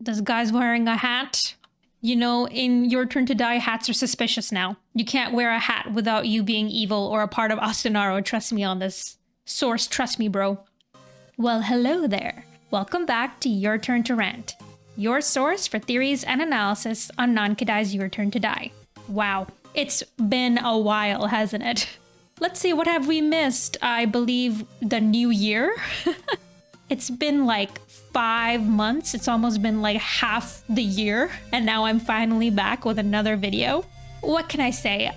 This guy's wearing a hat. You know, in Your Turn to Die, hats are suspicious now. You can't wear a hat without you being evil or a part of Asunaro. Trust me on this. Source, trust me, bro. Well, hello there. Welcome back to Your Turn to Rant, your source for theories and analysis on Nankidai's Your Turn to Die. Wow, it's been a while, hasn't it? Let's see, what have we missed? I believe the new year? It's been like 5 months. It's almost been like half the year. And now I'm finally back with another video. What can I say?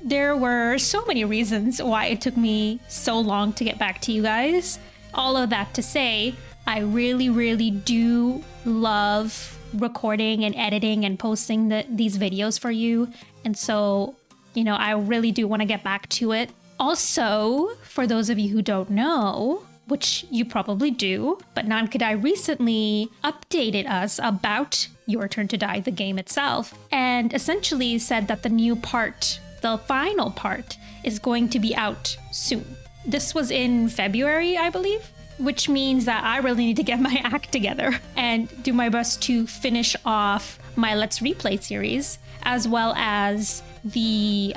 There were so many reasons why it took me so long to get back to you guys. All of that to say, I really do love recording and editing and posting these videos for you. And so, you know, I really do want to get back to it. Also, for those of you who don't know, which you probably do, but Nankidai recently updated us about Your Turn to Die, the game itself, and essentially said that the new part, the final part, is going to be out soon. This was in February, I believe, which means that I really need to get my act together and do my best to finish off my Let's Replay series, as well as the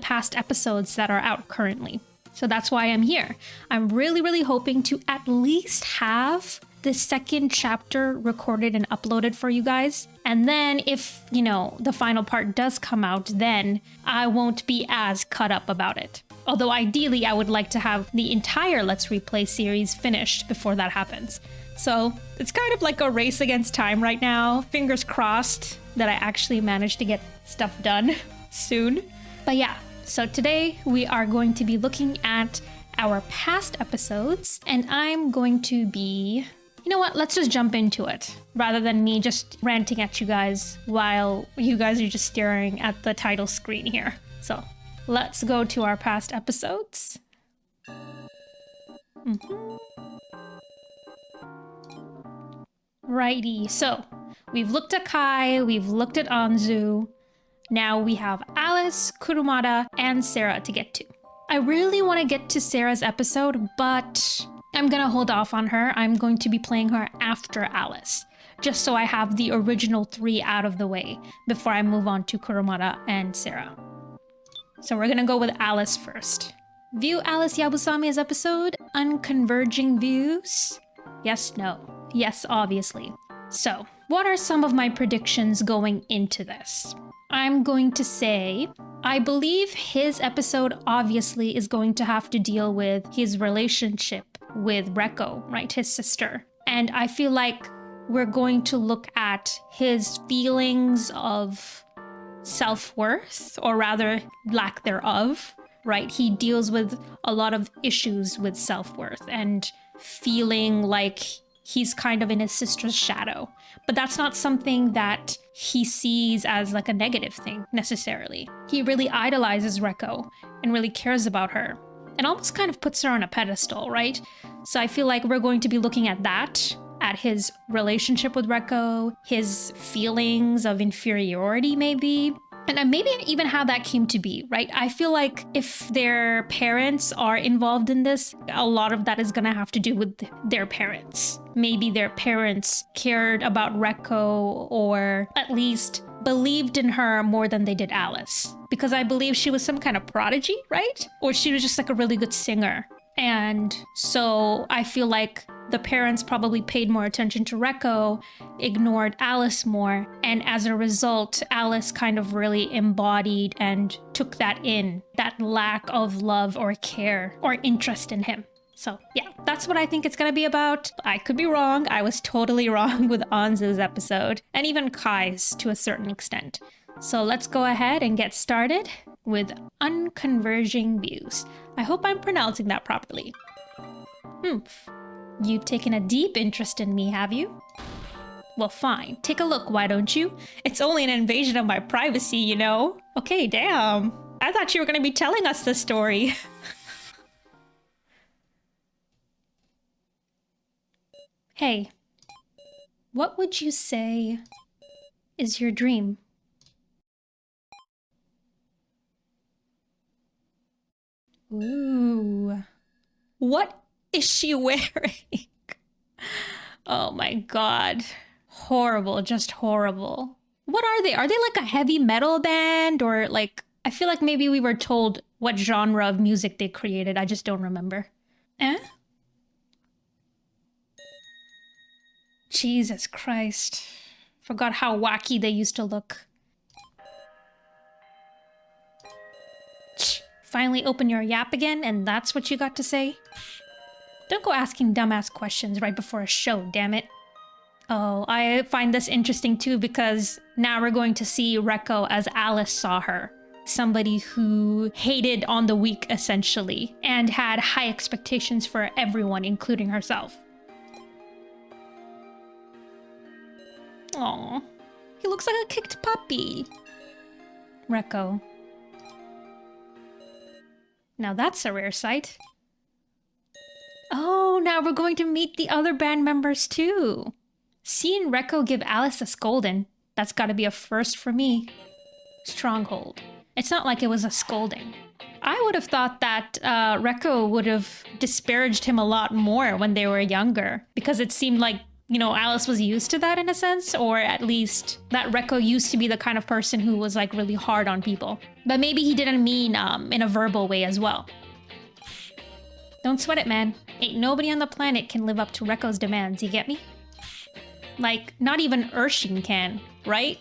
past episodes that are out currently. So that's why I'm here. I'm really hoping to at least have the second chapter recorded and uploaded for you guys. And then if, you know, the final part does come out, then I won't be as cut up about it. Although ideally, I would like to have the entire Let's Replay series finished before that happens. So it's kind of like a race against time right now. Fingers crossed that I actually manage to get stuff done soon. But yeah. So today we are going to be looking at our past episodes, and I'm going to be, you know what, let's just jump into it rather than me just ranting at you guys while you guys are just staring at the title screen here. So let's go to our past episodes. Righty, so we've looked at Kai, we've looked at Anzu. Now we have Alice, Kurumada, and Sarah to get to. I really want to get to Sarah's episode, but I'm gonna hold off on her. I'm going to be playing her after Alice, just so I have the original 3 out of the way before I move on to Kurumada and Sarah. So we're gonna go with Alice first. View Alice Yabusame's episode, Unconverging Views? Yes, no. Yes, obviously. So, what are some of my predictions going into this? I'm going to say, I believe his episode obviously is going to have to deal with his relationship with Reko, right? His sister. And I feel like we're going to look at his feelings of self-worth, or rather lack thereof, right? He deals with a lot of issues with self-worth and feeling like he's kind of in his sister's shadow. But that's not something that he sees as like a negative thing necessarily. He really idolizes Reko and really cares about her and almost kind of puts her on a pedestal, right? So I feel like we're going to be looking at that, at his relationship with Reko, his feelings of inferiority maybe, and maybe even how that came to be, right? I feel like if their parents are involved in this, a lot of that is gonna have to do with their parents. Maybe their parents cared about Reko, or at least believed in her more than they did Alice. Because I believe she was some kind of prodigy, right? Or she was just like a really good singer. And so I feel like the parents probably paid more attention to Reko, ignored Alice more, and as a result, Alice kind of really embodied and took that in, that lack of love or care or interest in him. So yeah, that's what I think it's gonna be about. I could be wrong. I was totally wrong with Anzu's episode, and even Kai's to a certain extent. So let's go ahead and get started with Unconverging Views. I hope I'm pronouncing that properly. You've taken a deep interest in me, have you? Well, fine. Take a look, why don't you? It's only an invasion of my privacy, you know? Okay, damn. I thought you were gonna be telling us this story. Hey, what would you say is your dream? Ooh. What is she wearing? Oh my god. Horrible, just horrible. What are they? Are they like a heavy metal band or like, I feel like maybe we were told what genre of music they created. I just don't remember. Eh? Jesus Christ. Forgot how wacky they used to look. Finally open your yap again, and that's what you got to say? Don't go asking dumbass questions right before a show, damn it. Oh, I find this interesting too because now we're going to see Reko as Alice saw her. Somebody who hated on the weak, essentially, and had high expectations for everyone, including herself. Aw, he looks like a kicked puppy. Reko. Now that's a rare sight. Oh, now we're going to meet the other band members too. Seeing Reko give Alice a scolding, that's gotta be a first for me. Stronghold. It's not like it was a scolding. I would have thought that Reko would have disparaged him a lot more when they were younger, because it seemed like, you know, Alice was used to that in a sense, or at least that Reko used to be the kind of person who was like really hard on people. But maybe he didn't mean in a verbal way as well. Don't sweat it, man. Ain't nobody on the planet can live up to Reko's demands, you get me? Like, not even Urshin can, right?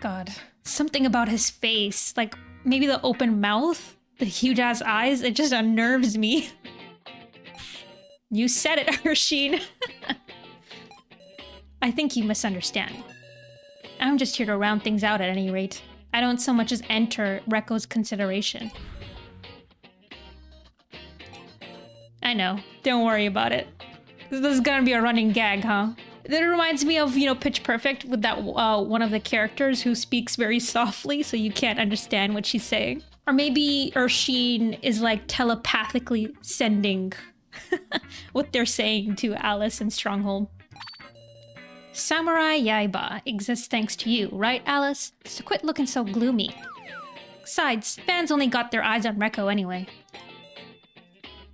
God, something about his face, like maybe the open mouth, the huge ass eyes, it just unnerves me. You said it, Urshin. I think you misunderstand. I'm just here to round things out at any rate. I don't so much as enter Reko's consideration. I know, don't worry about it. This is gonna be a running gag, huh? That reminds me of, you know, Pitch Perfect with that one of the characters who speaks very softly so you can't understand what she's saying. Or maybe Urshin is like telepathically sending what they're saying to Alice and Stronghold. Samurai Yaiba exists thanks to you, right, Alice? So quit looking so gloomy. Besides, fans only got their eyes on Reko anyway.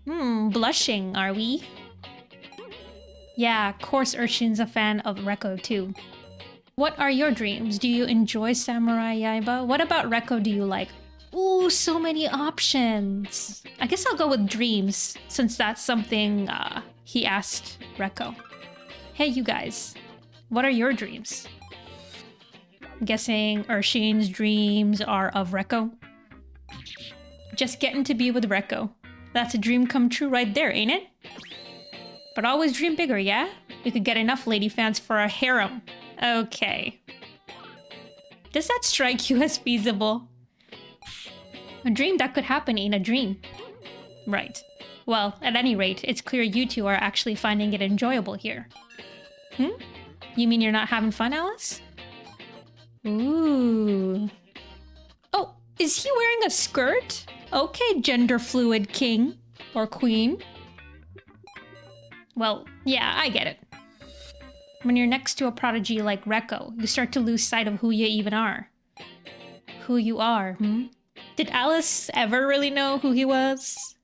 Blushing, are we? Yeah, of course Urshin's a fan of Reko too. What are your dreams? Do you enjoy Samurai Yaiba? What about Reko do you like? Ooh, so many options. I guess I'll go with dreams, since that's something he asked Reko. Hey, you guys. What are your dreams? I'm guessing Urshin's dreams are of Reko. Just getting to be with Reko. That's a dream come true right there, ain't it? But always dream bigger, yeah? We could get enough lady fans for a harem. Okay. Does that strike you as feasible? A dream that could happen ain't a dream. Right. Well, at any rate, it's clear you two are actually finding it enjoyable here. You mean you're not having fun, Alice? Ooh. Oh, is he wearing a skirt? Okay, gender fluid king. Or queen. Well, yeah, I get it. When you're next to a prodigy like Reko, you start to lose sight of who you even are. Who you are, Did Alice ever really know who he was?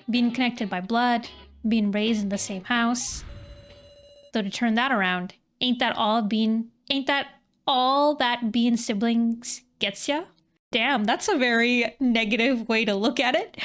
Being connected by blood, being raised in the same house. Though to turn that around, ain't that all that being siblings gets ya? Damn, that's a very negative way to look at it.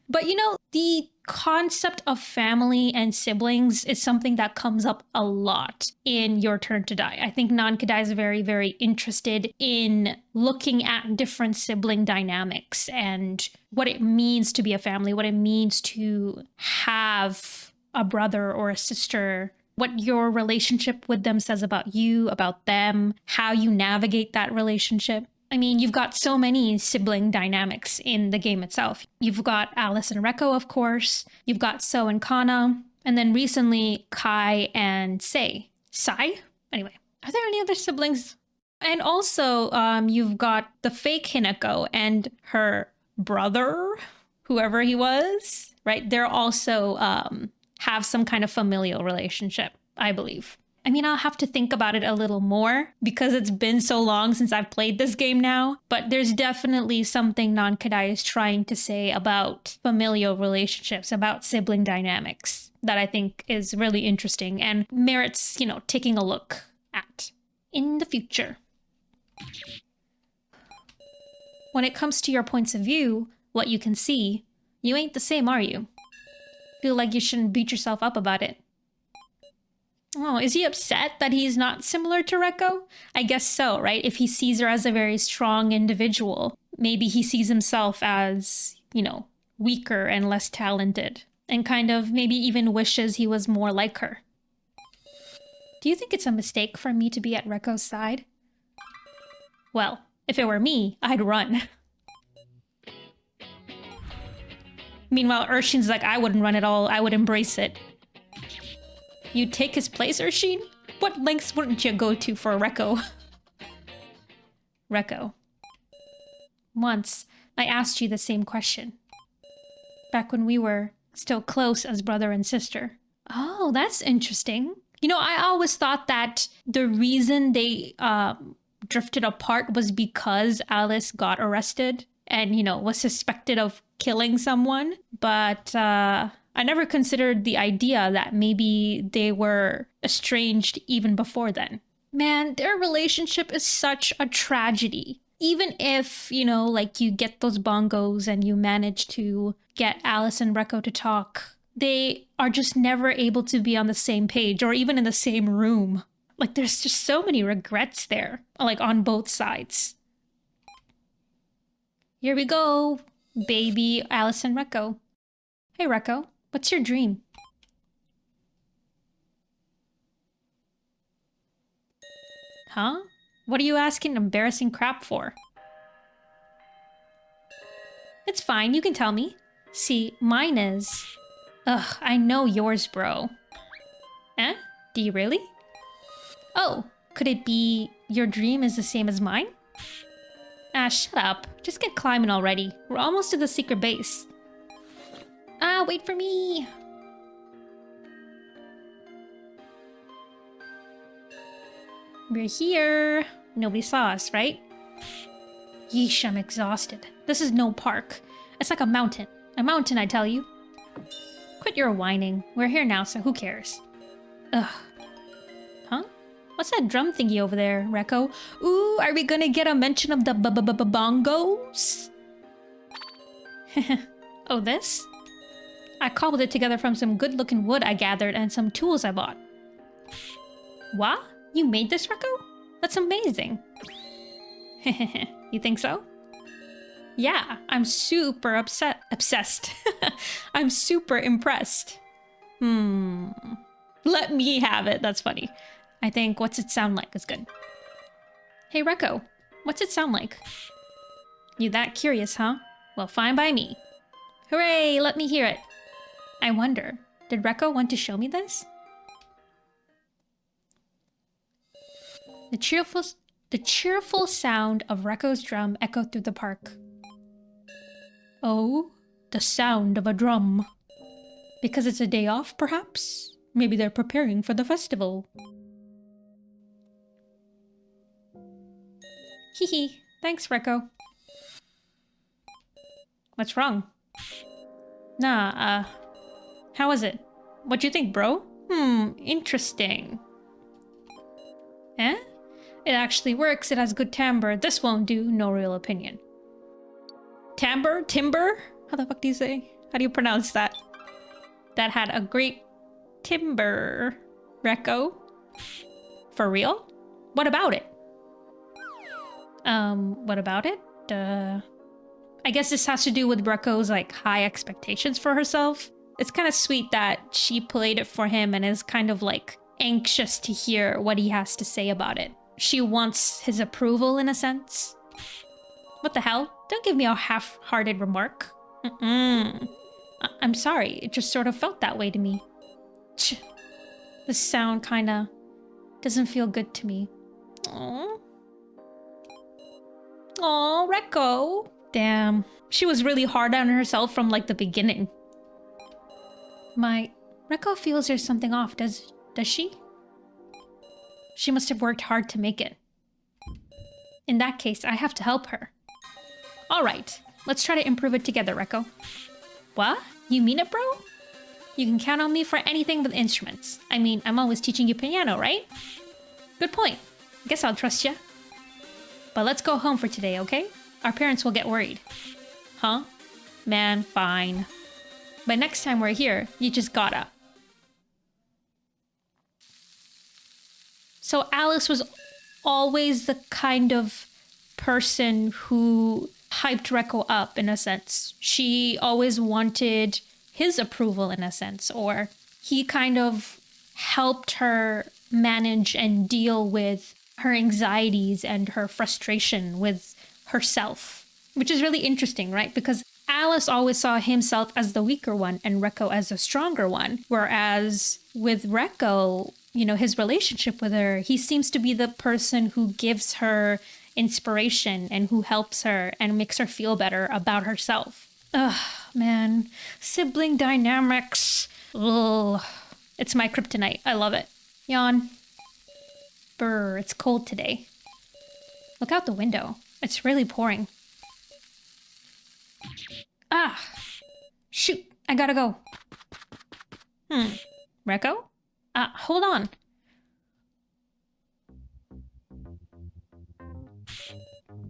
But you know, the concept of family and siblings is something that comes up a lot in Your Turn to Die. I think Nankidai is very, very interested in looking at different sibling dynamics and what it means to be a family, what it means to have a brother or a sister, what your relationship with them says about you, about them, how you navigate that relationship. I mean, you've got so many sibling dynamics in the game itself. You've got Alice and Reko, of course. You've got So and Kana. And then recently, Kai and Sei. Sai? Anyway, are there any other siblings? And also, you've got the fake Hinako and her brother, whoever he was, right? They're also have some kind of familial relationship, I believe. I mean, I'll have to think about it a little more because it's been so long since I've played this game now, but there's definitely something Nankidai is trying to say about familial relationships, about sibling dynamics. that I think is really interesting and merits, taking a look at in the future. When it comes to your points of view, what you can see, you ain't the same, are you? Feel like you shouldn't beat yourself up about it. Oh, is he upset that he's not similar to Reko? I guess so, right? If he sees her as a very strong individual, maybe he sees himself as, weaker and less talented, and kind of maybe even wishes he was more like her. Do you think it's a mistake for me to be at Reko's side? Well, if it were me, I'd run. Meanwhile, Urshine's like, I wouldn't run at all. I would embrace it. You'd take his place, Urshin? What lengths wouldn't you go to for Reko? Reko. Once, I asked you the same question. Back when we were still close as brother and sister. Oh, that's interesting. I always thought that the reason they drifted apart was because Alice got arrested and, was suspected of killing someone. But I never considered the idea that maybe they were estranged even before then. Man, their relationship is such a tragedy. Even if, you get those bongos and you manage to get Alice and Reko to talk, they are just never able to be on the same page or even in the same room. Like, there's just so many regrets there, like on both sides. Here we go, baby Alice and Reko. Hey, Reko. What's your dream? Huh? What are you asking embarrassing crap for? It's fine, you can tell me. See, mine is... Ugh, I know yours, bro. Eh? Do you really? Oh, could it be your dream is the same as mine? Ah, shut up. Just get climbing already. We're almost to the secret base. Ah, wait for me! We're here. Nobody saw us, right? Yeesh, I'm exhausted. This is no park. It's like a mountain. A mountain, I tell you. Quit your whining. We're here now, so who cares? Ugh. Huh? What's that drum thingy over there, Reko? Ooh, are we gonna get a mention of the bongos? Oh, this? I cobbled it together from some good-looking wood I gathered and some tools I bought. What? You made this, Reko? That's amazing. You think so? Yeah, I'm super obsessed. I'm super impressed. Let me have it. That's funny. I think what's it sound like is good. Hey, Reko, what's it sound like? You that curious, huh? Well, fine by me. Hooray, let me hear it. I wonder, did Reko want to show me this? The cheerful sound of Reko's drum echoed through the park. Oh, the sound of a drum. Because it's a day off, perhaps? Maybe they're preparing for the festival. Hee. Thanks, Reko. What's wrong? Nah, how was it? What'd you think, bro? Interesting. Eh? It actually works. It has good timbre. This won't do. No real opinion. Timbre? Timber? How the fuck do you say? How do you pronounce that? That had a great timbre. Reko? For real? What about it? What about it? I guess this has to do with Reko's, high expectations for herself. It's kind of sweet that she played it for him and is kind of, anxious to hear what he has to say about it. She wants his approval, in a sense. What the hell? Don't give me a half-hearted remark. I'm sorry, it just sort of felt that way to me. This sound kinda doesn't feel good to me. Aww. Aw, Reko. Damn. She was really hard on herself from, the beginning. Reko feels there's something off, does she? She must have worked hard to make it. In that case, I have to help her. Alright, let's try to improve it together, Reko. What? You mean it, bro? You can count on me for anything with instruments. I mean, I'm always teaching you piano, right? Good point. Guess I'll trust you. But let's go home for today, okay? Our parents will get worried. Huh? Man, fine. But next time we're here, you just gotta. So Alice was always the kind of person who hyped Reko up, in a sense. She always wanted his approval, in a sense, or he kind of helped her manage and deal with her anxieties and her frustration with herself, which is really interesting, right? Because Alice always saw himself as the weaker one and Reko as the stronger one, whereas with Reko, you know, his relationship with her, he seems to be the person who gives her inspiration and who helps her and makes her feel better about herself. Ugh, man. Sibling dynamics. Ugh. It's my kryptonite. I love it. Yawn. Brr, it's cold today. Look out the window. It's really pouring. Ah! Shoot! I gotta go. Reko? Hold on.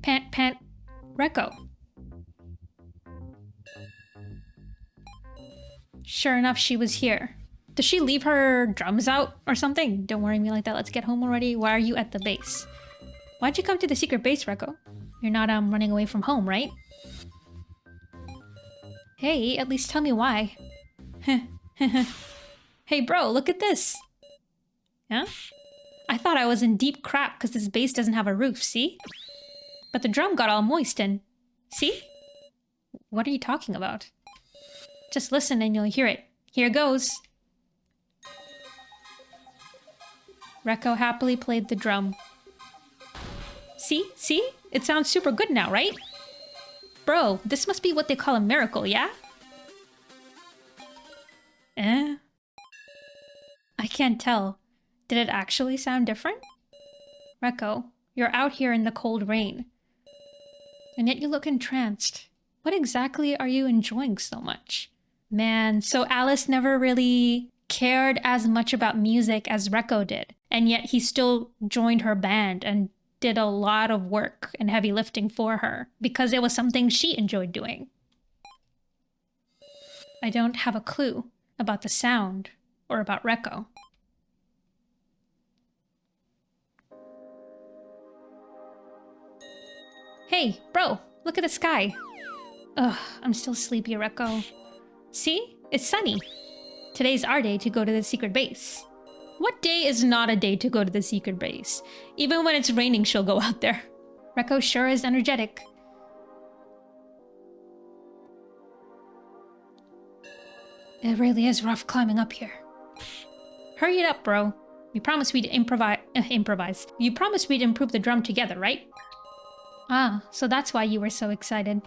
Pant. Reko. Sure enough, she was here. Does she leave her drums out or something? Don't worry me like that. Let's get home already. Why are you at the base? Why'd you come to the secret base, Reko? You're not running away from home, right? Hey, at least tell me why. Hey bro, look at this. Huh? I thought I was in deep crap because this base doesn't have a roof, see? But the drum got all moist and... See? What are you talking about? Just listen and you'll hear it. Here goes. Reko happily played the drum. See? It sounds super good now, right? Bro, this must be what they call a miracle, yeah? I can't tell. Did it actually sound different? Reko, you're out here in the cold rain. And yet you look entranced. What exactly are you enjoying so much? Man, so Alice never really cared as much about music as Reko did. And yet he still joined her band and did a lot of work and heavy lifting for her because it was something she enjoyed doing. I don't have a clue about the sound or about Reko. Hey, bro, look at the sky. Ugh, I'm still sleepy, Reko. See? It's sunny. Today's our day to go to the secret base. What day is not a day to go to the secret base? Even when it's raining, she'll go out there. Reko sure is energetic. It really is rough climbing up here. Hurry it up, bro. We promised we'd improvise. You promised we'd improve the drum together, right? Ah, so that's why you were so excited.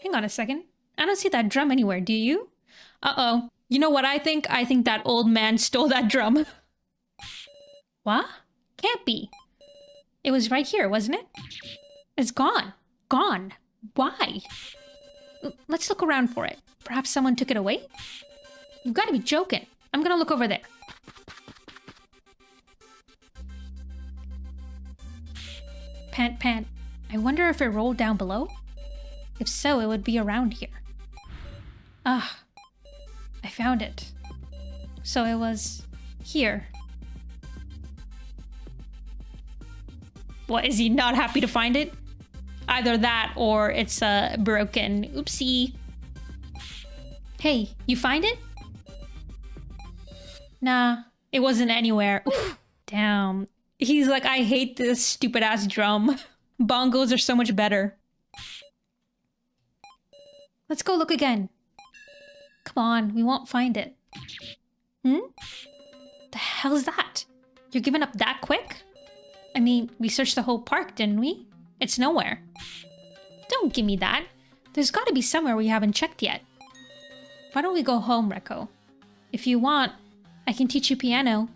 Hang on a second. I don't see that drum anywhere, do you? Uh-oh. You know what I think? I think that old man stole that drum. What? Can't be. It was right here, wasn't it? It's gone. Gone. Why? Let's look around for it. Perhaps someone took it away? You've got to be joking. I'm gonna look over there. Pant. I wonder if it rolled down below? If so, it would be around here. Ah, I found it. So it was here. What, is he not happy to find it? Either that or it's broken. Oopsie. Hey, you find it? Nah, it wasn't anywhere. Oof, damn. He's like, I hate this stupid ass drum. Bongos are so much better. Let's go look again. Come on, we won't find it. The hell's that? You're giving up that quick? I mean, we searched the whole park, didn't we? It's nowhere. Don't give me that. There's gotta be somewhere we haven't checked yet. Why don't we go home, Reko? If you want, I can teach you piano.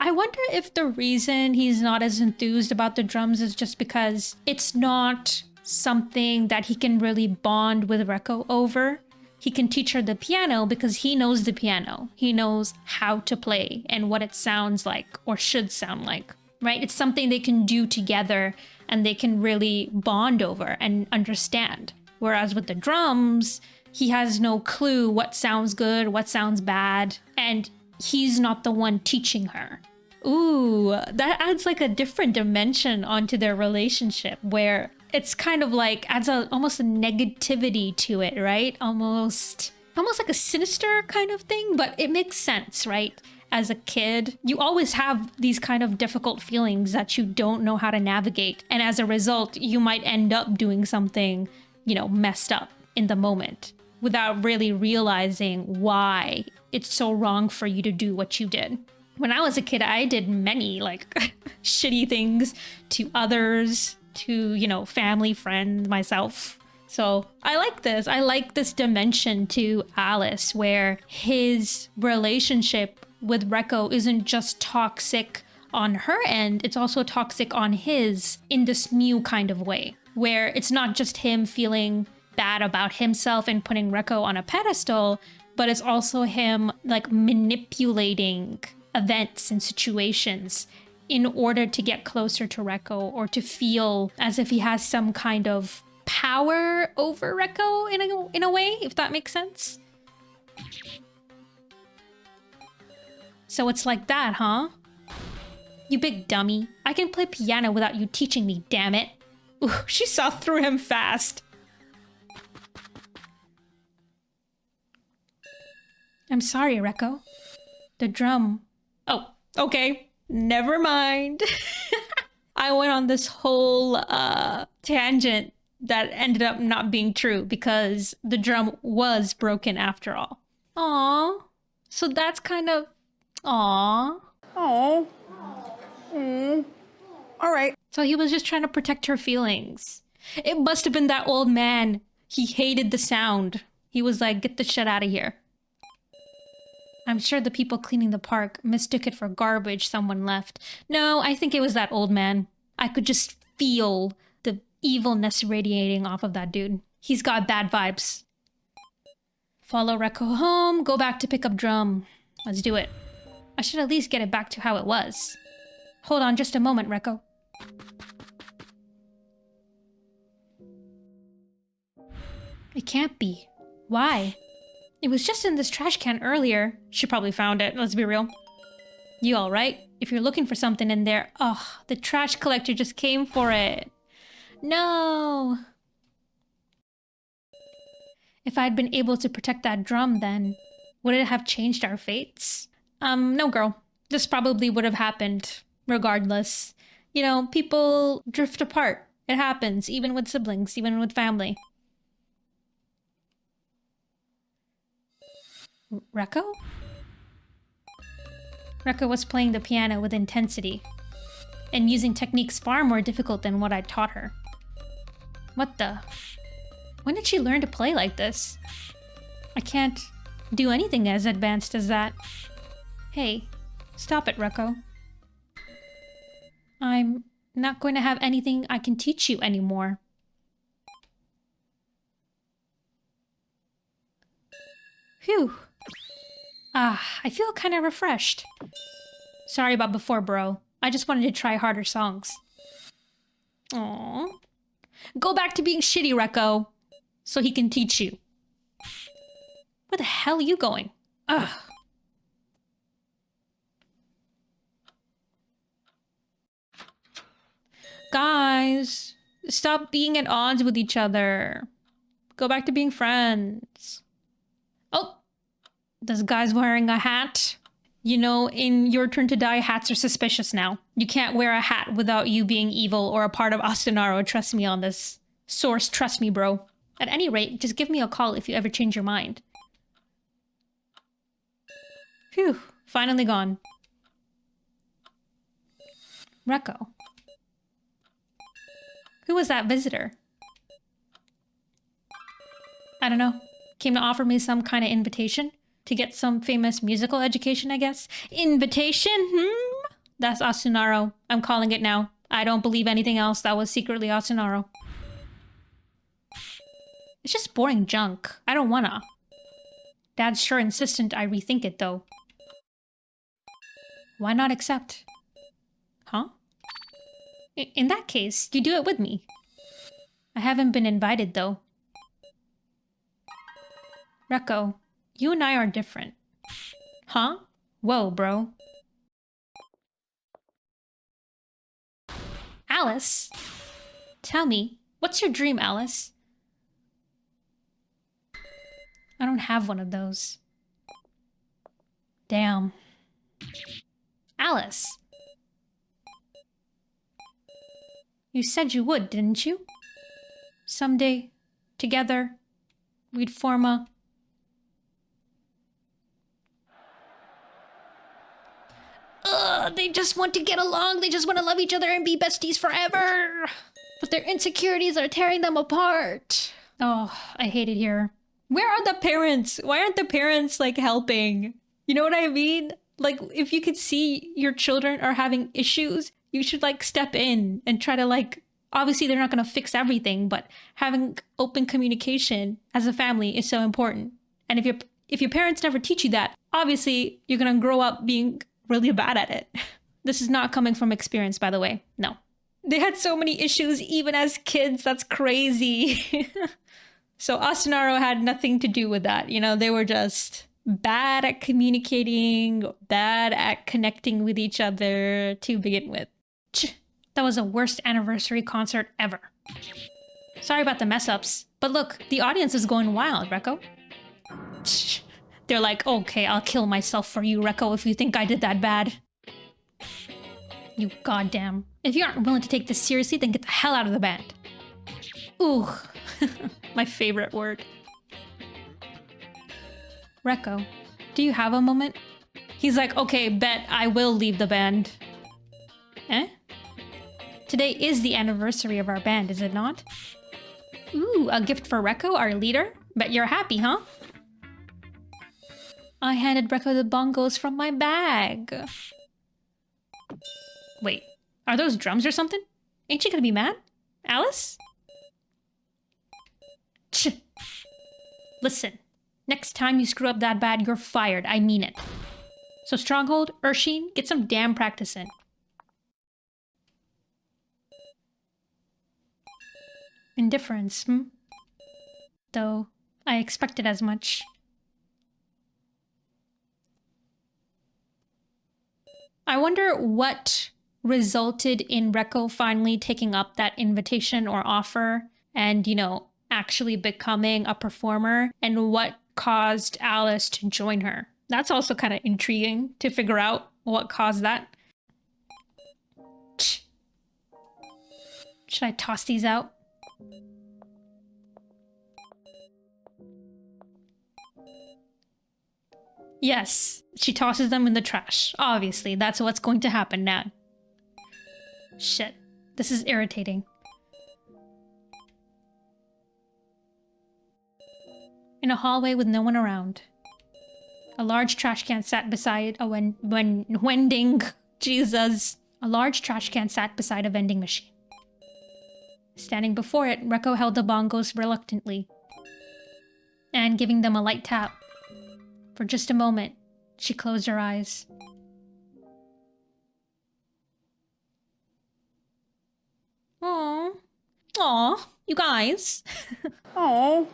I wonder if the reason he's not as enthused about the drums is just because it's not something that he can really bond with Reko over. He can teach her the piano because he knows the piano. He knows how to play and what it sounds like or should sound like, right? It's something they can do together and they can really bond over and understand. Whereas with the drums, he has no clue what sounds good, what sounds bad, and he's not the one teaching her. Ooh, that adds like a different dimension onto their relationship where it's kind of like adds almost a negativity to it, right? Almost like a sinister kind of thing, but it makes sense, right? As a kid, you always have these kind of difficult feelings that you don't know how to navigate. And as a result, you might end up doing something, messed up in the moment without really realizing why it's so wrong for you to do what you did. When I was a kid, I did many shitty things to others, to, family, friends, myself. So I like this. I like this dimension to Alice where his relationship with Reko isn't just toxic on her end, it's also toxic on his in this new kind of way, where it's not just him feeling bad about himself and putting Reko on a pedestal, but it's also him manipulating events and situations in order to get closer to Reko or to feel as if he has some kind of power over Reko in a way, if that makes sense. So it's like that, huh? You big dummy. I can play piano without you teaching me, damn it. Ooh, she saw through him fast. I'm sorry, Reko. The drum. Oh, okay. Never mind. I went on this whole tangent that ended up not being true because the drum was broken after all. Aww. So that's kind of... Aww. Oh. All right. So he was just trying to protect her feelings. It must have been that old man. He hated the sound. He was like, get the shit out of here. I'm sure the people cleaning the park mistook it for garbage someone left. No, I think it was that old man. I could just feel the evilness radiating off of that dude. He's got bad vibes. Follow Reko home, go back to pick up drum. Let's do it. I should at least get it back to how it was. Hold on just a moment, Reko. It can't be. Why? It was just in this trash can earlier. She probably found it, let's be real. You alright? If you're looking for something in there... Oh, the trash collector just came for it. No! If I'd been able to protect that drum then, would it have changed our fates? No girl. This probably would have happened, regardless. People drift apart. It happens, even with siblings, even with family. Reko? Reko was playing the piano with intensity and using techniques far more difficult than what I taught her. What the? When did she learn to play like this? I can't do anything as advanced as that. Hey, stop it, Reko. I'm not going to have anything I can teach you anymore. Phew. I feel kind of refreshed. Sorry about before, bro. I just wanted to try harder songs. Aww. Go back to being shitty, Reko, so he can teach you. Where the hell are you going? Ugh. Guys, stop being at odds with each other. Go back to being friends. Oh, this guy's wearing a hat. In Your Turn to Die, hats are suspicious now. You can't wear a hat without you being evil or a part of Asunaro. Trust me on this. Source, trust me, bro. At any rate, just give me a call if you ever change your mind. Phew, finally gone. Reko. Who was that visitor? I don't know. Came to offer me some kind of invitation? To get some famous musical education, I guess? Invitation? That's Asunaro. I'm calling it now. I don't believe anything else. That was secretly Asunaro. It's just boring junk. I don't wanna. Dad's sure insistent I rethink it, though. Why not accept? Huh? In that case, you do it with me. I haven't been invited, though. Reko, you and I are different. Huh? Whoa, bro. Alice? Tell me, what's your dream, Alice? I don't have one of those. Damn. Alice. You said you would, didn't you? Someday, together, we'd form a... Ugh, they just want to get along, they just want to love each other and be besties forever! But their insecurities are tearing them apart. Oh, I hate it here. Where are the parents? Why aren't the parents, like, helping? You know what I mean? Like, if you could see your children are having issues, you should, like, step in and try to, like... Obviously, they're not going to fix everything, but having open communication as a family is so important. And if your parents never teach you that, obviously, you're going to grow up being really bad at it. This is not coming from experience, by the way. No. They had so many issues even as kids. That's crazy. So Asunaro had nothing to do with that. You know, they were just bad at communicating, bad at connecting with each other to begin with. That was the worst anniversary concert ever. Sorry about the mess-ups, but look, the audience is going wild, Reko. They're like, okay, I'll kill myself for you, Reko, if you think I did that bad. You goddamn. If you aren't willing to take this seriously, then get the hell out of the band. Ooh, my favorite word. Reko, do you have a moment? He's like, okay, bet I will leave the band. Eh? Today is the anniversary of our band, is it not? Ooh, a gift for Reko, our leader? Bet you're happy, huh? I handed Reko the bongos from my bag. Wait, are those drums or something? Ain't she gonna be mad? Alice? Listen, next time you screw up that bad, you're fired. I mean it. So Stronghold, Urshin, get some damn practice in. Indifference, Though, I expected as much. I wonder what resulted in Reko finally taking up that invitation or offer and, you know, actually becoming a performer, and what caused Alice to join her. That's also kind of intriguing to figure out what caused that. Should I toss these out? Yes, she tosses them in the trash. Obviously, that's what's going to happen now. Shit, this is irritating. In a hallway with no one around. A large trash can sat beside a vending... Jesus. A large trash can sat beside a vending machine. Standing before it, Reko held the bongos reluctantly. And giving them a light tap. For just a moment, she closed her eyes. Aww. Aw, you guys. Oh.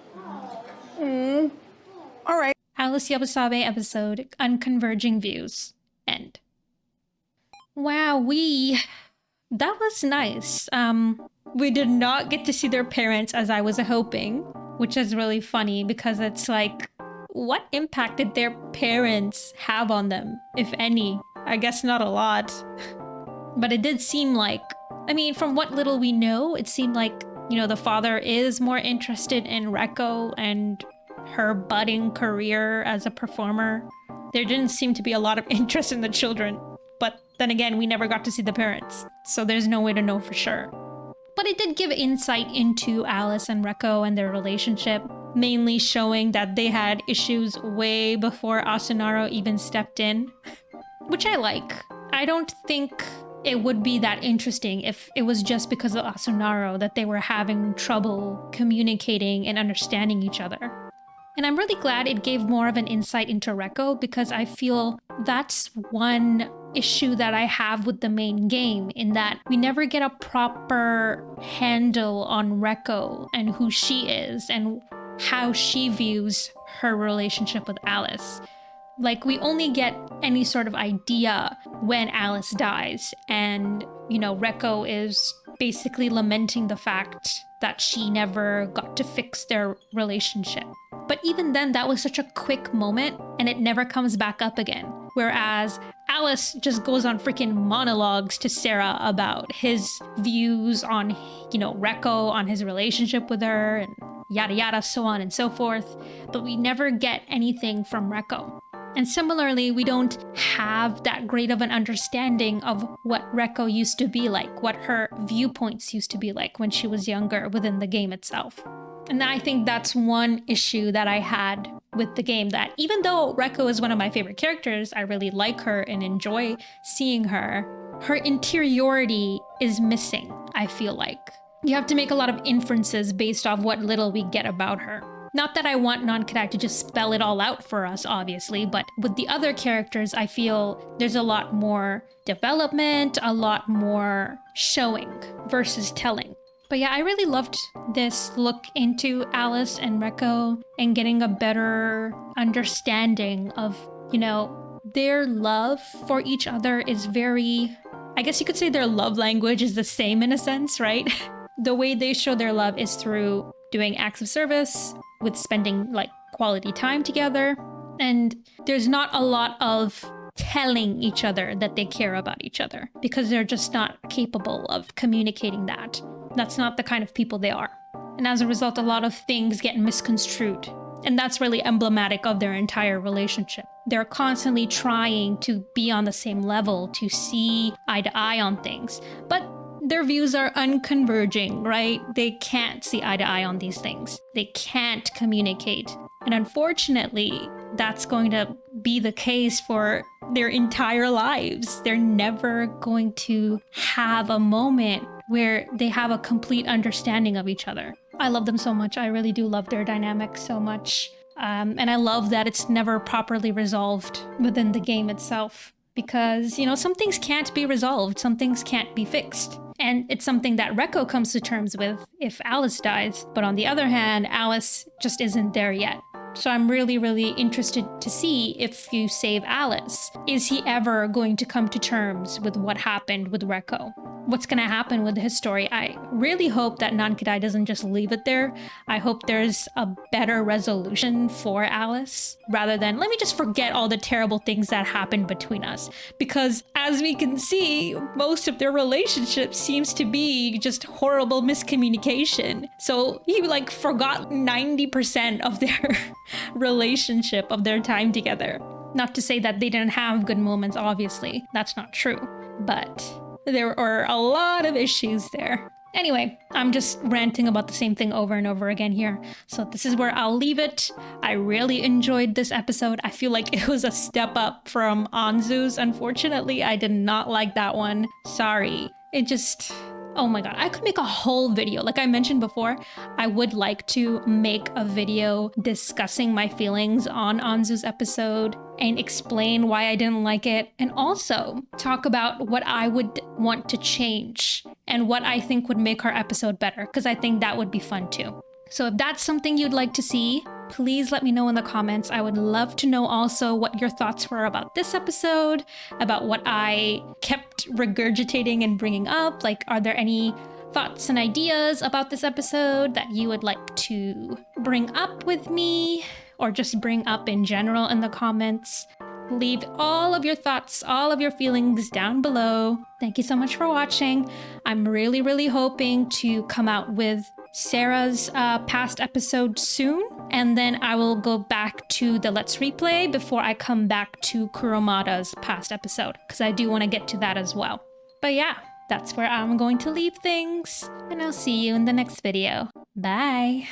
All right. Alice Yabusame episode, Unconverging Views. End. Wowee. That was nice. We did not get to see their parents as I was hoping, which is really funny because it's like, what impact did their parents have on them, if any? I guess not a lot. But it did seem like, I mean, from what little we know, it seemed like, you know, the father is more interested in Reko and her budding career as a performer. There didn't seem to be a lot of interest in the children. But then again, we never got to see the parents, so there's no way to know for sure. But it did give insight into Alice and Reko and their relationship, mainly showing that they had issues way before Asunaro even stepped in, which I like. I don't think it would be that interesting if it was just because of Asunaro that they were having trouble communicating and understanding each other. And I'm really glad it gave more of an insight into Reko, because I feel that's one issue that I have with the main game, in that we never get a proper handle on Reko and who she is and how she views her relationship with Alice. Like, we only get any sort of idea when Alice dies, and, Reko is basically lamenting the fact that she never got to fix their relationship. But even then, that was such a quick moment, and it never comes back up again. Whereas Alice just goes on freaking monologues to Sarah about his views on, Reko, on his relationship with her, and yada yada, so on and so forth. But we never get anything from Reko. And similarly, we don't have that great of an understanding of what Reko used to be like, what her viewpoints used to be like when she was younger within the game itself. And I think that's one issue that I had with the game, that even though Reko is one of my favorite characters, I really like her and enjoy seeing her, her interiority is missing, I feel like. You have to make a lot of inferences based off what little we get about her. Not that I want Nankidai to just spell it all out for us, obviously, but with the other characters, I feel there's a lot more development, a lot more showing versus telling. But yeah, I really loved this look into Alice and Reko and getting a better understanding of, their love for each other is very, I guess you could say their love language is the same in a sense, right? The way they show their love is through doing acts of service, with spending quality time together. And there's not a lot of telling each other that they care about each other, because they're just not capable of communicating that. That's not the kind of people they are. And as a result, a lot of things get misconstrued. And that's really emblematic of their entire relationship. They're constantly trying to be on the same level, to see eye to eye on things. But their views are unconverging, right? They can't see eye to eye on these things. They can't communicate. And unfortunately, that's going to be the case for their entire lives. They're never going to have a moment where they have a complete understanding of each other. I love them so much. I really do love their dynamic so much. And I love that it's never properly resolved within the game itself. Because, some things can't be resolved. Some things can't be fixed. And it's something that Reko comes to terms with if Alice dies. But on the other hand, Alice just isn't there yet. So I'm really, really interested to see if you save Alice. Is he ever going to come to terms with what happened with Reko? What's going to happen with his story? I really hope that Nankidai doesn't just leave it there. I hope there's a better resolution for Alice, rather than let me just forget all the terrible things that happened between us. Because as we can see, most of their relationship seems to be just horrible miscommunication. So he forgot 90% of their relationship, of their time together. Not to say that they didn't have good moments, obviously. That's not true. But there are a lot of issues there. Anyway, I'm just ranting about the same thing over and over again here. So this is where I'll leave it. I really enjoyed this episode. I feel like it was a step up from Anzu's. Unfortunately, I did not like that one. Sorry. It just... Oh my god, I could make a whole video. Like I mentioned before, I would like to make a video discussing my feelings on Anzu's episode and explain why I didn't like it, and also talk about what I would want to change and what I think would make her episode better, because I think that would be fun too. So if that's something you'd like to see, please let me know in the comments. I would love to know also what your thoughts were about this episode, about what I kept regurgitating and bringing up. Are there any thoughts and ideas about this episode that you would like to bring up with me, or just bring up in general in the comments? Leave all of your thoughts, all of your feelings down below. Thank you so much for watching. I'm really, really hoping to come out with Sarah's past episode soon, and then I will go back to the Let's Replay before I come back to Kuromada's past episode, because I do want to get to that as well. But yeah, that's where I'm going to leave things, and I'll see you in the next video. Bye!